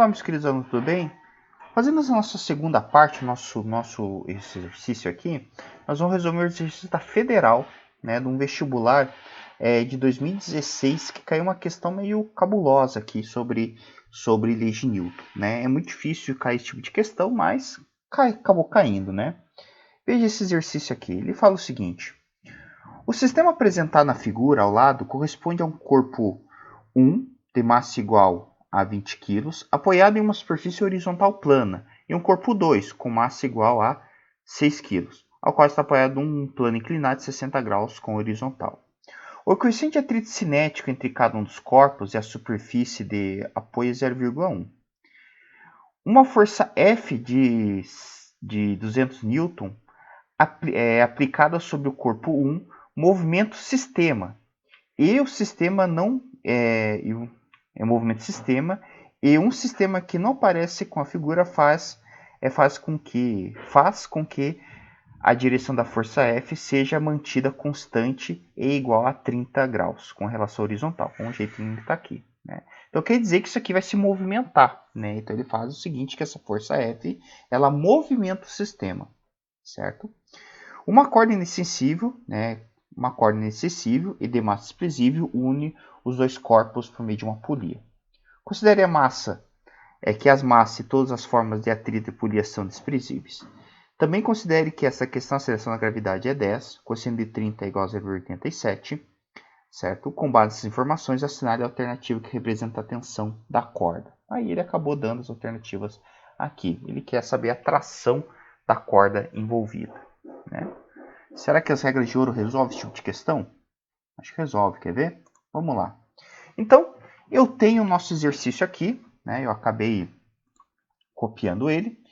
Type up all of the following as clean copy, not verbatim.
Olá, meus queridos alunos, tudo bem? Fazendo a nossa segunda parte, nosso exercício aqui, nós vamos resolver o exercício da Federal, né, de um vestibular de 2016, que caiu uma questão meio cabulosa aqui sobre leis de Newton, né? É muito difícil cair esse tipo de questão, mas acabou caindo, né? Veja esse exercício aqui, ele fala o seguinte: o sistema apresentado na figura ao lado corresponde a um corpo 1 de massa igual a 20 kg, apoiado em uma superfície horizontal plana, e um corpo 2 com massa igual a 6 kg, ao qual está apoiado um plano inclinado de 60 graus com horizontal. O coeficiente de atrito cinético entre cada um dos corpos e a superfície de apoio é 0,1. Uma força F de 200 N aplicada sobre o corpo 1, movimento sistema, e o sistema não é movimento sistema, e um sistema que não aparece com a figura faz com que a direção da força F seja mantida constante e igual a 30 graus com relação horizontal, com o jeito que está aqui, né? Então quer dizer que isso aqui vai se movimentar, né? Então ele faz o seguinte, que essa força F, ela movimenta o sistema, certo? Uma corda inexcessível, né? Uma corda inacessível e de massa desprezível une os dois corpos por meio de uma polia. Considere a massa, que as massas e todas as formas de atrito e polia são desprezíveis. Também considere que essa questão da aceleração da gravidade é 10, cosseno de 30 é igual a 0,87, certo? Com base nessas informações, assinale a alternativa que representa a tensão da corda. Aí ele acabou dando as alternativas aqui. Ele quer saber a tração da corda envolvida, né? Será que as regras de ouro resolvem esse tipo de questão? Acho que resolve, quer ver? Vamos lá. Então, eu tenho o nosso exercício aqui, né? Eu acabei copiando ele.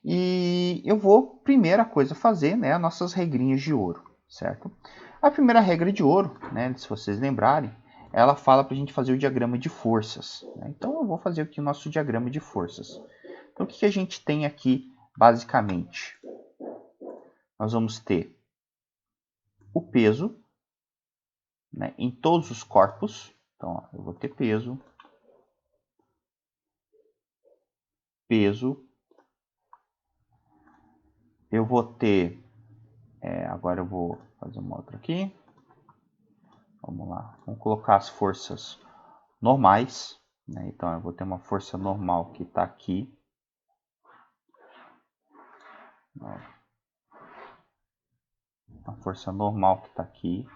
E eu vou, primeira coisa, fazer, né, as nossas regrinhas de ouro, certo? A primeira regra de ouro, né, se vocês lembrarem, ela fala para a gente fazer o diagrama de forças, né? Então, eu vou fazer aqui o nosso diagrama de forças. Então, o que a gente tem aqui, basicamente? Nós vamos ter o peso, né, em todos os corpos. Então, ó, eu vou ter peso, eu vou ter, agora eu vou fazer uma outra aqui, vamos lá, vamos colocar as forças normais, né? Então eu vou ter uma força normal que está aqui, ó, uma força normal que está aqui,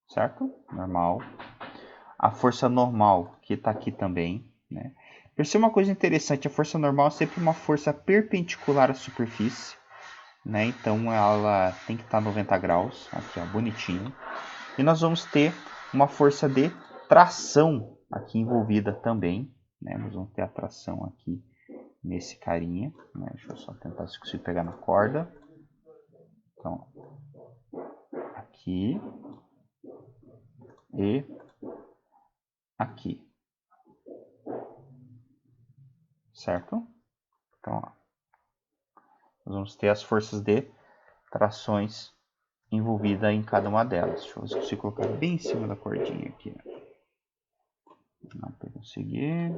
certo? Normal. A força normal que está aqui também, né? Perceba uma coisa interessante, a força normal é sempre uma força perpendicular à superfície, né? Então ela tem que estar 90 graus, aqui ó, bonitinho. E nós vamos ter uma força de tração aqui envolvida também, né? Nós vamos ter a tração aqui nesse carinha, né? Deixa eu só tentar se consigo pegar na corda. Então, aqui e aqui, certo? Então, ó, nós vamos ter as forças de trações envolvida em cada uma delas. Deixa eu ver se eu consigo colocar bem em cima da cordinha aqui. Não para conseguir.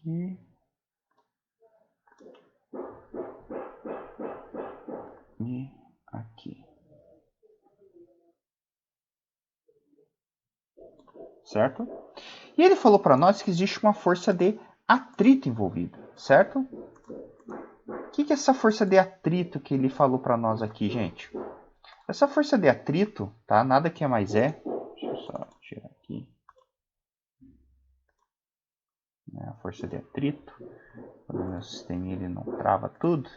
Aqui. E aqui. Certo? E ele falou para nós que existe uma força de atrito envolvida, certo? O que é essa força de atrito que ele falou para nós aqui, gente? Essa força de atrito, tá? Nada que mais é. Deixa eu só tirar aqui. A força de atrito. Quando o meu sistema ele não trava tudo.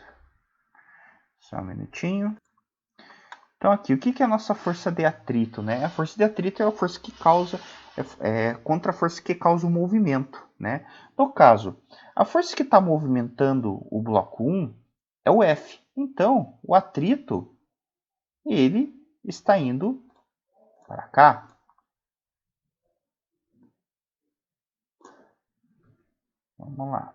Só um minutinho. Então aqui, o que é a nossa força de atrito, né? A força de atrito é a força que causa contra a força que causa o movimento, né? No caso, a força que está movimentando o bloco 1 é o F. Então, o atrito ele está indo para cá. Vamos lá.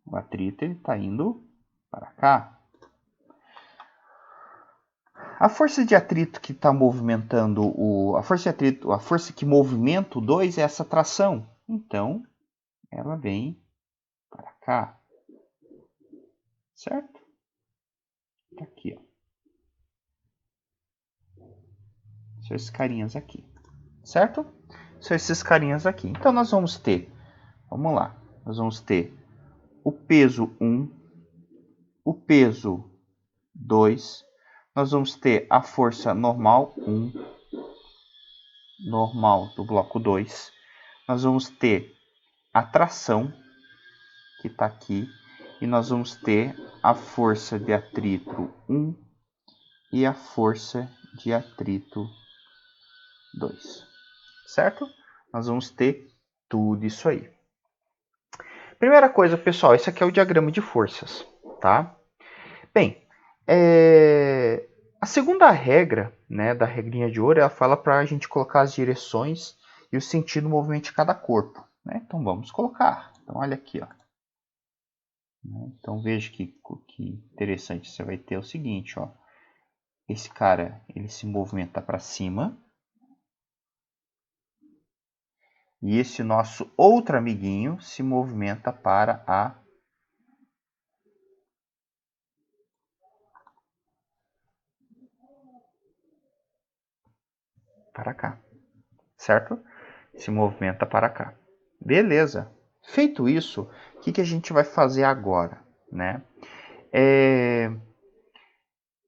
O atrito está indo para cá. A força de atrito que está movimentando a força de atrito, a força que movimenta o 2 é essa tração. Então, ela vem para cá. Certo? Tá aqui, ó. São esses carinhas aqui. Certo? São esses carinhas aqui. Então, nós vamos ter, vamos lá, nós vamos ter o peso 1, o peso 2, nós vamos ter a força normal 1, normal do bloco 2, nós vamos ter a tração, que está aqui, e nós vamos ter a força de atrito 1 e a força de atrito 2. Certo? Nós vamos ter tudo isso aí. Primeira coisa, pessoal, esse aqui é o diagrama de forças, tá? Bem, a segunda regra, né, da regrinha de ouro, ela fala para a gente colocar as direções e o sentido do movimento de cada corpo, né? Então vamos colocar. Então olha aqui, ó. Então veja que interessante. Você vai ter o seguinte, ó. Esse cara, ele se movimenta para cima. E esse nosso outro amiguinho se movimenta para cá, certo? Se movimenta para cá. Beleza. Feito isso, o que a gente vai fazer agora, né?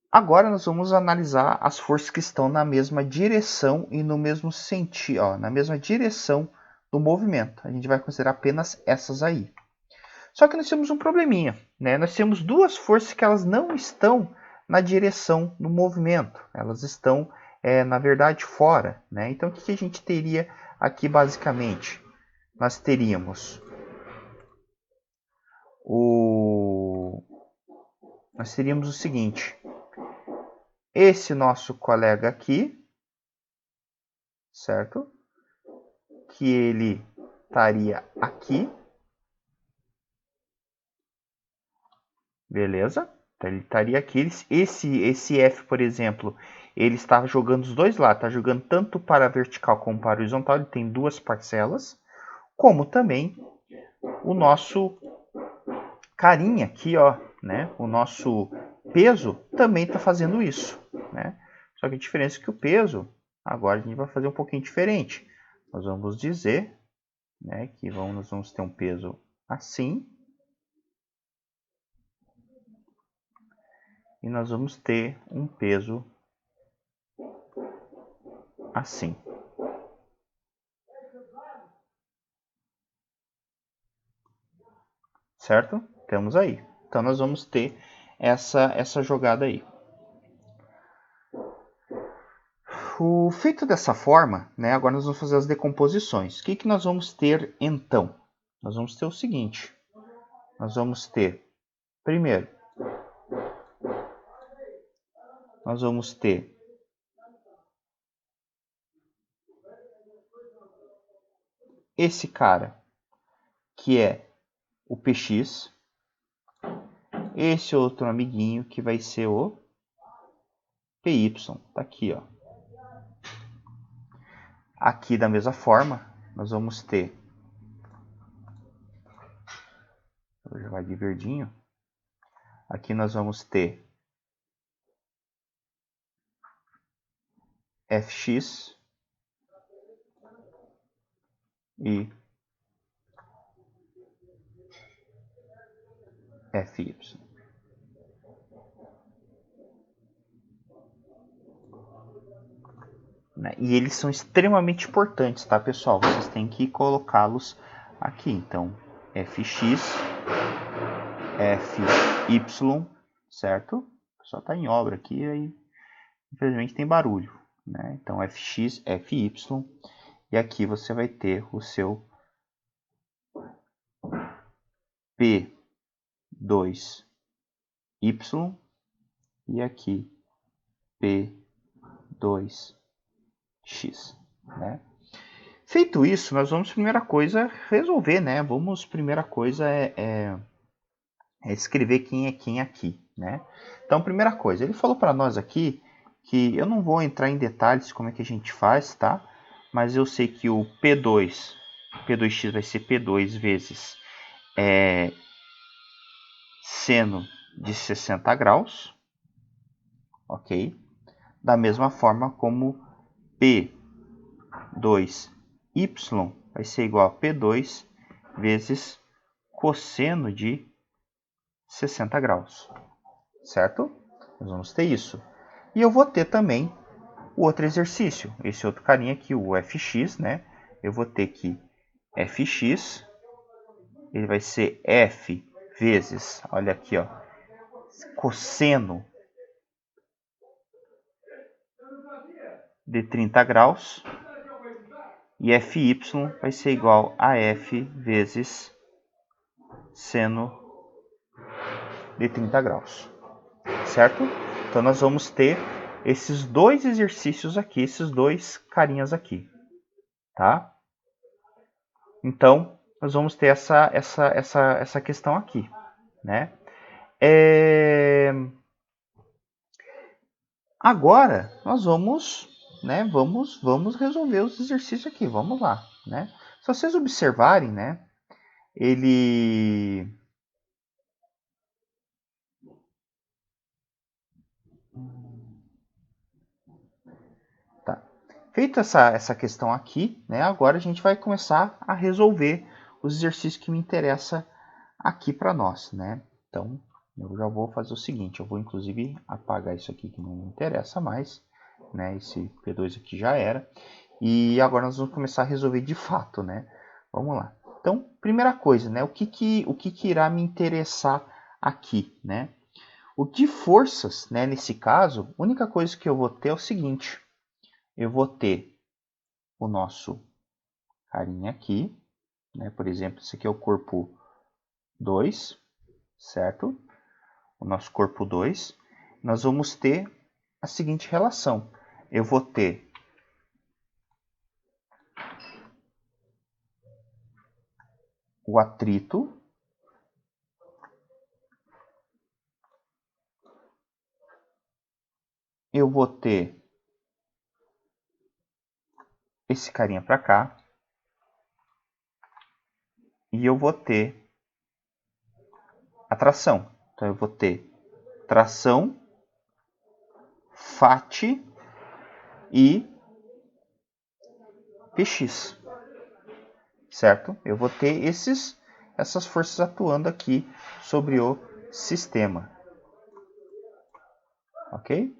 Agora nós vamos analisar as forças que estão na mesma direção e no mesmo sentido, ó, na mesma direção do movimento. A gente vai considerar apenas essas aí. Só que nós temos um probleminha, né? Nós temos duas forças que elas não estão na direção do movimento. Elas estão, na verdade, fora, né? Então, o que a gente teria aqui, basicamente? Nós teríamos o seguinte. Esse nosso colega aqui, certo? Que ele estaria aqui. Beleza? Então, ele estaria aqui. Esse F, por exemplo, ele está jogando os dois lados. Está jogando tanto para a vertical como para a horizontal. Ele tem duas parcelas. Como também o nosso carinha aqui, ó, né? O nosso peso também está fazendo isso, né? Só que a diferença é que o peso, agora a gente vai fazer um pouquinho diferente. Nós vamos dizer, né, que nós vamos ter um peso assim. E nós vamos ter um peso assim. Certo? Temos aí. Então nós vamos ter essa jogada aí. Feito dessa forma, né, agora nós vamos fazer as decomposições. O que nós vamos ter então? Nós vamos ter o seguinte. Nós vamos ter, primeiro, nós vamos ter esse cara, que é o PX. Esse outro amiguinho, que vai ser o PY. Tá aqui, ó. Aqui, da mesma forma, nós vamos ter... Vou jogar de verdinho. Aqui nós vamos ter Fx e Fy. E eles são extremamente importantes, tá, pessoal? Vocês têm que colocá-los aqui. Então, Fx, Fy, certo? O pessoal está em obra aqui, aí infelizmente tem barulho, né? Então, Fx, Fy, e aqui você vai ter o seu P2y e aqui P2x. né? Feito isso, nós vamos, primeira coisa, resolver, né? Primeira coisa é escrever quem é quem aqui, né? Então, primeira coisa, ele falou para nós aqui que eu não vou entrar em detalhes como é que a gente faz, tá? Mas eu sei que o P2x vai ser P2 vezes seno de 60 graus, ok? Da mesma forma como P2y vai ser igual a P2 vezes cosseno de 60 graus, certo? Nós vamos ter isso. E eu vou ter também o outro exercício, esse outro carinha aqui, o fx, né? Eu vou ter que fx, ele vai ser f vezes, olha aqui, ó, cosseno de 30 graus, e fy vai ser igual a f vezes seno de 30 graus, certo? Então, nós vamos ter esses dois exercícios aqui, esses dois carinhas aqui, tá? Então, nós vamos ter essa questão aqui, né? Agora, nós vamos, né? Vamos resolver os exercícios aqui, vamos lá, né? Se vocês observarem, né? Ele... Tá. Feita essa questão aqui, né? Agora a gente vai começar a resolver os exercícios que me interessam aqui para nós, né? Então, eu já vou fazer o seguinte, eu vou inclusive apagar isso aqui que não me interessa mais, né? Esse P2 aqui já era. E agora nós vamos começar a resolver de fato, né? Vamos lá. Então, primeira coisa, né? O que irá me interessar aqui, né? O de forças, né? Nesse caso, a única coisa que eu vou ter é o seguinte. Eu vou ter o nosso carinha aqui, né? Por exemplo, esse aqui é o corpo 2, certo? O nosso corpo 2. Nós vamos ter a seguinte relação. Eu vou ter o atrito eu vou ter esse carinha para cá e eu vou ter a tração. Então eu vou ter tração, FAT e PX, certo? Eu vou ter essas forças atuando aqui sobre o sistema, ok?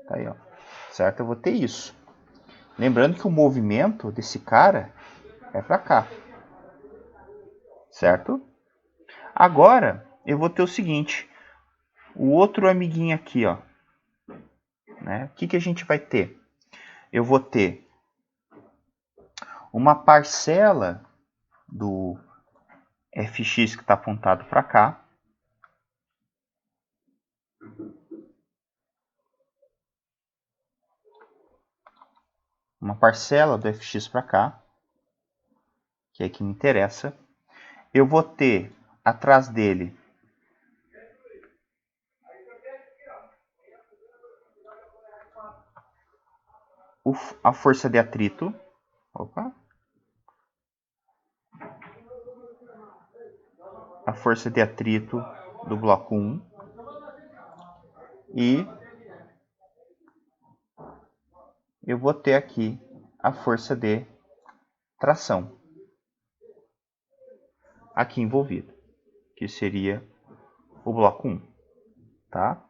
Tá aí, ó. Certo? Eu vou ter isso. Lembrando que o movimento desse cara é para cá, certo? Agora eu vou ter o seguinte, o outro amiguinho aqui, ó, né? O que a gente vai ter? Eu vou ter uma parcela do fx que está apontado para cá, uma parcela do fx para cá, que é que me interessa. Eu vou ter atrás dele a força de atrito. Opa. A força de atrito do bloco 1. E eu vou ter aqui a força de tração aqui envolvida, que seria o bloco 1, tá?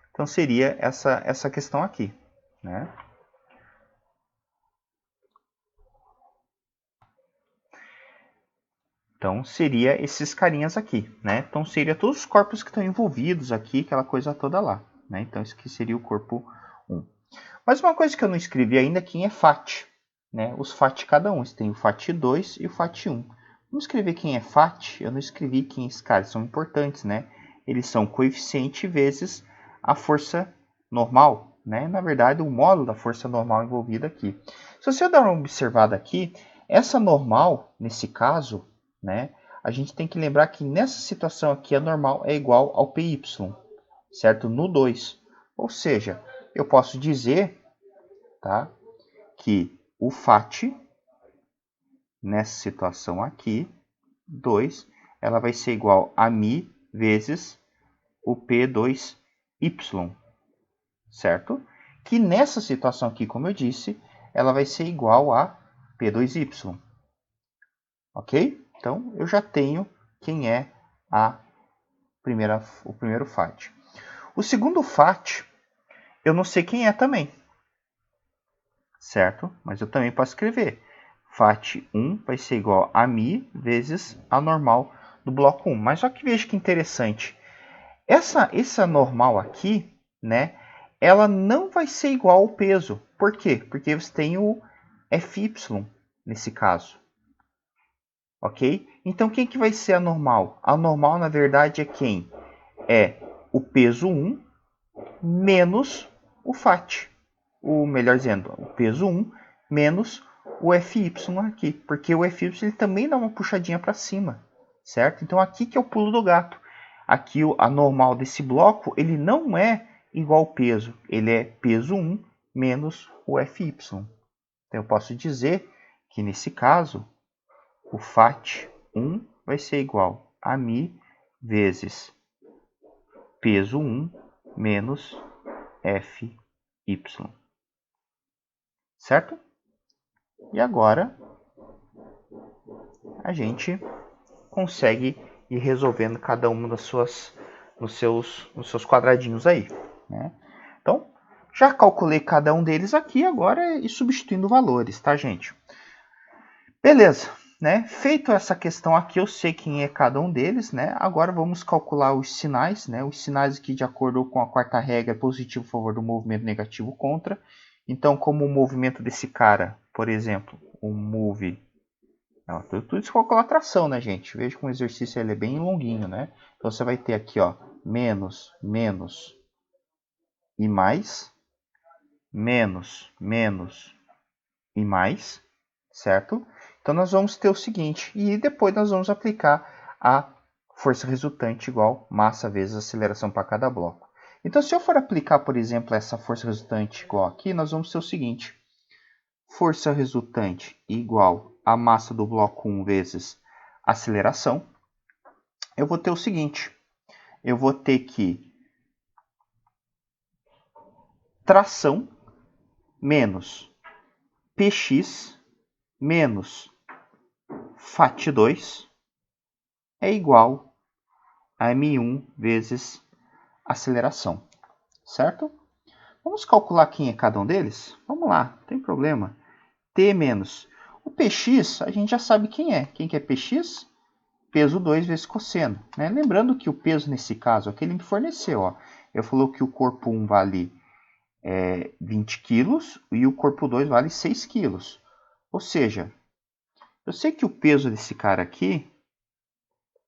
Então seria essa questão aqui, né? Então seria esses carinhas aqui, né? Então seria todos os corpos que estão envolvidos aqui, aquela coisa toda lá, né? Então isso aqui seria o corpo 1. Mas uma coisa que eu não escrevi ainda é quem é FAT, né? Os FAT cada um, você tem o FAT 2 e o FAT 1. Vamos escrever quem é FAT, eu não escrevi quem é esse cara, são importantes, né? eles são coeficiente vezes a força normal, né? Na verdade, o módulo da força normal envolvida aqui. Se você dar uma observada aqui, essa normal, nesse caso, né? A gente tem que lembrar que nessa situação aqui, a normal é igual ao PY, certo? No 2. Ou seja, eu posso dizer, tá, que o FAT, nessa situação aqui, 2, ela vai ser igual a μ vezes o P2Y, certo? Que nessa situação aqui, como eu disse, ela vai ser igual a P2Y. Ok? Então, eu já tenho quem é o primeiro FAT. O segundo FAT, eu não sei quem é também, certo? Mas eu também posso escrever. FAT 1 vai ser igual a μ vezes a normal do bloco 1. Mas só que veja que interessante. Essa normal aqui, né, ela não vai ser igual ao peso. Por quê? Porque você tem o Fy nesse caso. Ok? Então, quem que vai ser a normal? A normal, na verdade, é quem? É o peso 1 menos o FAT. Melhor dizendo, o peso 1 menos o Fy aqui. Porque o Fy ele também dá uma puxadinha para cima. Certo? Então, aqui que é o pulo do gato. Aqui a normal desse bloco, ele não é igual ao peso. Ele é peso 1 menos o Fy. Então, eu posso dizer que, nesse caso, o FAT 1 vai ser igual a μ vezes peso 1 menos Fy. Certo? E agora, a gente consegue ir resolvendo cada uma das nos seus quadradinhos aí, né? Então, já calculei cada um deles aqui, agora é ir substituindo valores, tá, gente? Beleza, né? Feito essa questão aqui, eu sei quem é cada um deles, né? Agora vamos calcular os sinais, né? Os sinais aqui, de acordo com a quarta regra, é positivo a favor do movimento, negativo contra. Então, como o movimento desse cara, por exemplo, o move... tudo isso calcula a tração, né, gente? Veja que o exercício ele é bem longuinho, né? Então, você vai ter aqui, ó, menos, menos e mais, menos, menos e mais, certo? Então, nós vamos ter o seguinte, e depois nós vamos aplicar a força resultante igual massa vezes aceleração para cada bloco. Então, se eu for aplicar, por exemplo, essa força resultante igual aqui, nós vamos ter o seguinte, força resultante igual a massa do bloco 1 vezes aceleração, eu vou ter o seguinte, eu vou ter que tração menos Px menos FAT2 é igual a M1 vezes aceleração, certo? Vamos calcular quem é cada um deles? Vamos lá, não tem problema. T menos o Px, a gente já sabe quem é. Quem que é Px? Peso 2 vezes cosseno, né? Lembrando que o peso nesse caso aqui ele me forneceu, ó. Eu falou que o corpo 1 vale 20 quilos e o corpo 2 vale 6 quilos. Ou seja, eu sei que o peso desse cara aqui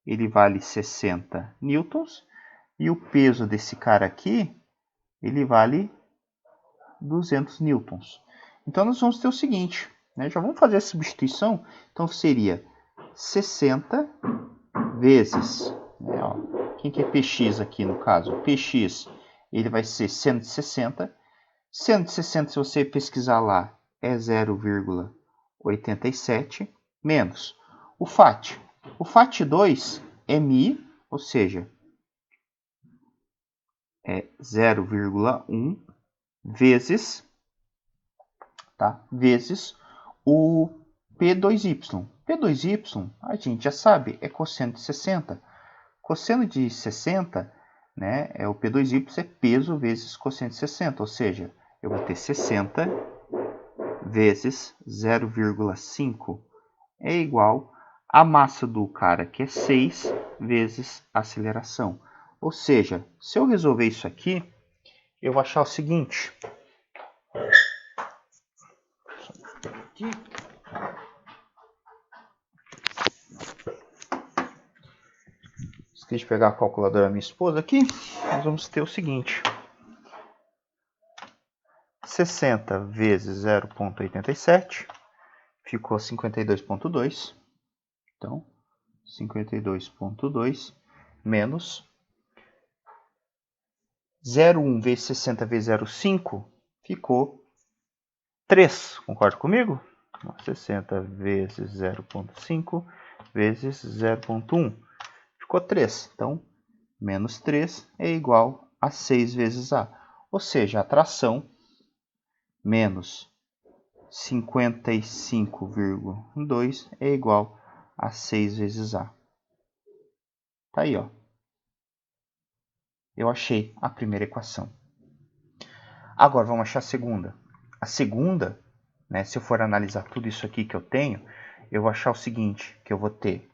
ele vale 60 newtons e o peso desse cara aqui ele vale 200 newtons. Então nós vamos ter o seguinte, né? Já vamos fazer a substituição. Então seria 60 vezes, né, ó, quem que é Px aqui no caso? Px ele vai ser 160. 160, se você pesquisar lá, é 0,87 menos o FAT. O FAT2 é μ, ou seja, é 0,1 vezes, tá? Vezes o P2Y. P2Y, a gente já sabe, é cosseno de 60. Cosseno de 60, né, o P2Y é peso vezes cosseno de 60, ou seja, eu vou ter 60 vezes 0,5 é igual a massa do cara, que é 6 vezes a aceleração. Ou seja, se eu resolver isso aqui, eu vou achar o seguinte. Aqui. Esqueci de pegar a calculadora da minha esposa aqui. Nós vamos ter o seguinte. 60 vezes 0,87 ficou 52,2. Então, 52,2 menos 0,1 vezes 60 vezes 0,5 ficou 3. Concorda comigo? 60 vezes 0,5 vezes 0,1 ficou 3. Então, menos 3 é igual a 6 vezes A. Ou seja, a tração menos 55,2 é igual a 6 vezes A. Tá aí, ó. Eu achei a primeira equação. Agora vamos achar a segunda. A segunda, né, se eu for analisar tudo isso aqui que eu tenho, eu vou achar o seguinte, que eu vou ter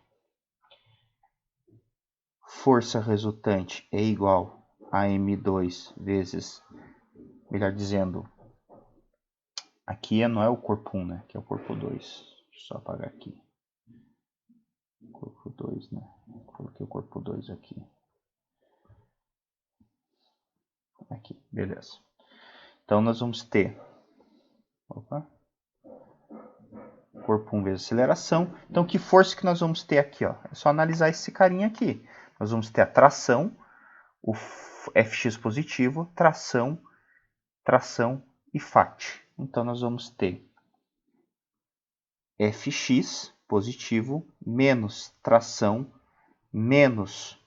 força resultante é igual a M2 vezes, melhor dizendo, aqui não é o corpo 1, né? Aqui é o corpo 2. Deixa eu só apagar aqui. Corpo 2, né? Coloquei o corpo 2 aqui. Aqui, beleza. Então, nós vamos ter... Opa. Corpo 1 vezes aceleração. Então, que força que nós vamos ter aqui? Ó? É só analisar esse carinha aqui. Nós vamos ter a tração, o Fx positivo, tração e FAT. Então, nós vamos ter Fx positivo menos tração menos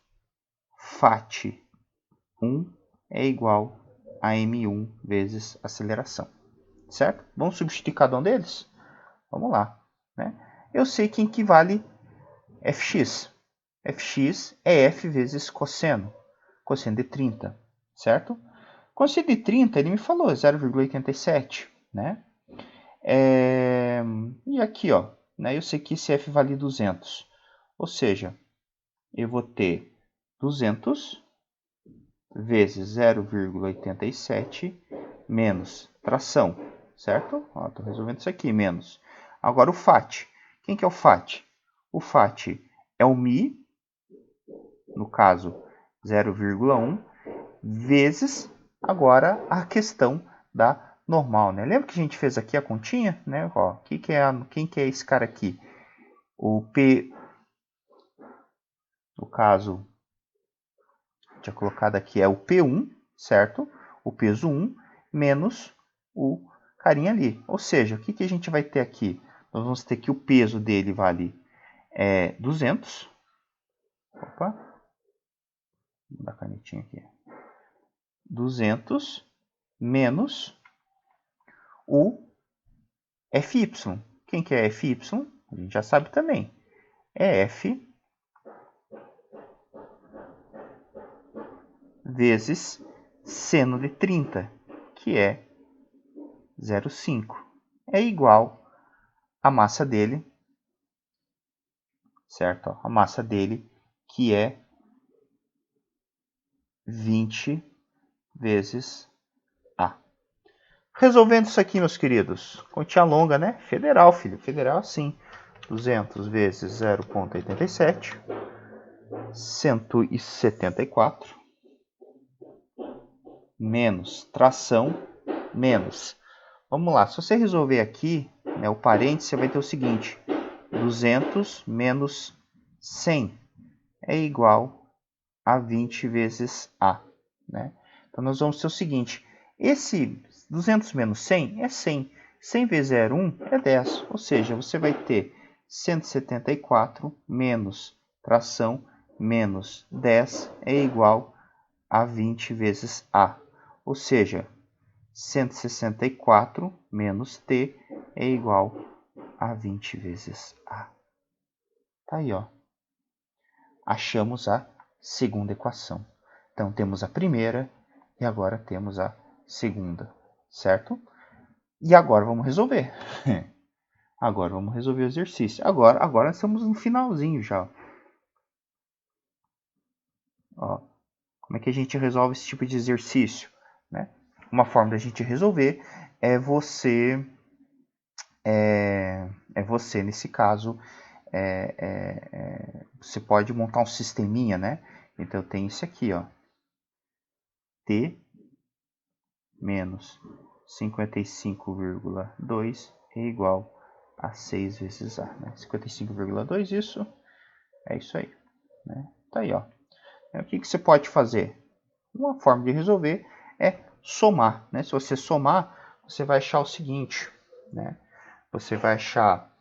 FAT 1 é igual a M1 vezes aceleração. Certo? Vamos substituir cada um deles? Vamos lá. Né? Eu sei que equivale Fx. Fx é F vezes cosseno. Cosseno de 30. Certo? Cosseno de 30, ele me falou 0,87. Né? E aqui, ó, né, eu sei que esse F vale 200. Ou seja, eu vou ter 200 vezes 0,87 menos tração, certo? Estou resolvendo isso aqui, menos. Agora o FAT. Quem que é o FAT? O FAT é o μ, no caso 0,1, vezes agora a questão da normal, né? Lembra que a gente fez aqui a continha, né? Ó, quem que é esse cara aqui? O P, no caso, tinha colocado aqui, é o P1, certo? O peso 1 menos o carinha ali. Ou seja, o que, que a gente vai ter aqui? Nós vamos ter que o peso dele vale 200. Opa, vou dar a canetinha aqui. 200 menos o Fy. Quem que é Fy? A gente já sabe também. É F vezes seno de 30, que é 0,5. É igual a massa dele, certo? A massa dele, que é 20 vezes A. Resolvendo isso aqui, meus queridos, continha longa, né? Federal, filho. Federal assim. 200 vezes 0,87, 174, menos tração, menos. Vamos lá, se você resolver aqui, né, o parênteses, você vai ter o seguinte. 200 menos 100 é igual a 20 vezes A. Né? Então, nós vamos ter o seguinte. Esse 200 menos 100 é 100. 100 vezes 0,1 é 10. Ou seja, você vai ter 174 menos tração menos 10 é igual a 20 vezes A. Ou seja, 164 menos T é igual a 20 vezes A. Tá aí, ó. Achamos a segunda equação. Então, temos a primeira e agora temos a segunda, certo? E agora vamos resolver. Agora vamos resolver o exercício. Agora estamos no finalzinho já. Ó, como é que a gente resolve esse tipo de exercício? Né? Uma forma da gente resolver é você, nesse caso, você pode montar um sisteminha, né? Então, eu tenho isso aqui, ó. T menos 55,2 é igual a 6 vezes A. Né? 55,2, isso é isso aí. Né? Tá aí, ó. O que você pode fazer? Uma forma de resolver é somar. Né? Se você somar, você vai achar o seguinte. Né? Você vai achar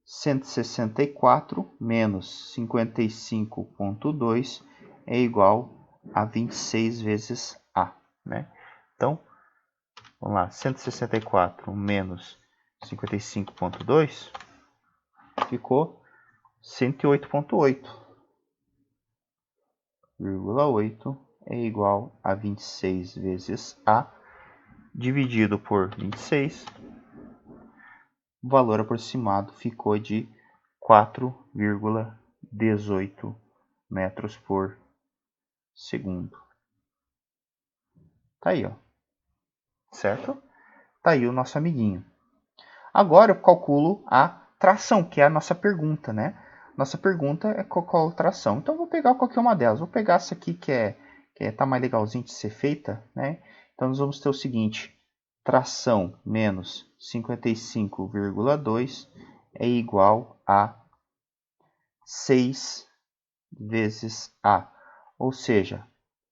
164 menos 55,2 é igual a 26 vezes A. Né? Então, vamos lá. 164 menos 55,2 ficou 108,8. 0,8 é igual a 26 vezes A, dividido por 26, o valor aproximado ficou de 4,18 metros por segundo. Tá aí, ó. Certo? Tá aí o nosso amiguinho. Agora eu calculo a tração, que é a nossa pergunta, né? Nossa pergunta é qual a tração. Então eu vou pegar qualquer uma delas. Vou pegar essa aqui que tá mais legalzinho de ser feita, né? Então nós vamos ter o seguinte: tração menos 55,2 é igual a 6 vezes A. Ou seja,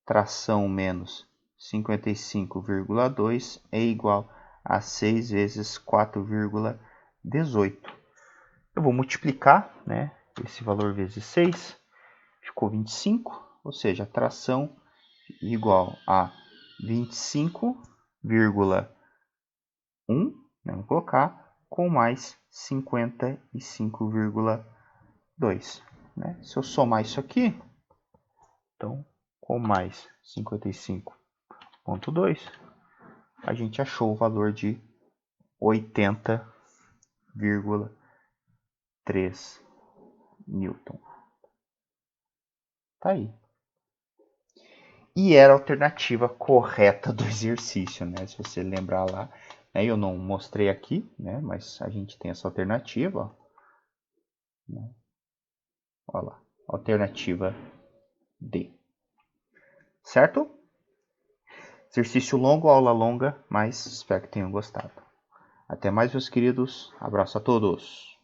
tração menos 55,2 é igual a 6 vezes 4,18. Eu vou multiplicar, né, esse valor vezes 6, ficou 25, ou seja, a tração igual a 25,1, né, vamos colocar, com mais 55,2. Né? Se eu somar isso aqui, então, com mais 55,2, a gente achou o valor de 80,3 Newton. Tá aí. E era a alternativa correta do exercício, né? Se você lembrar lá, né? Eu não mostrei aqui, né? Mas a gente tem essa alternativa, ó. Né? Olha lá, alternativa D. Certo? Exercício longo, aula longa, mas espero que tenham gostado. Até mais, meus queridos. Abraço a todos.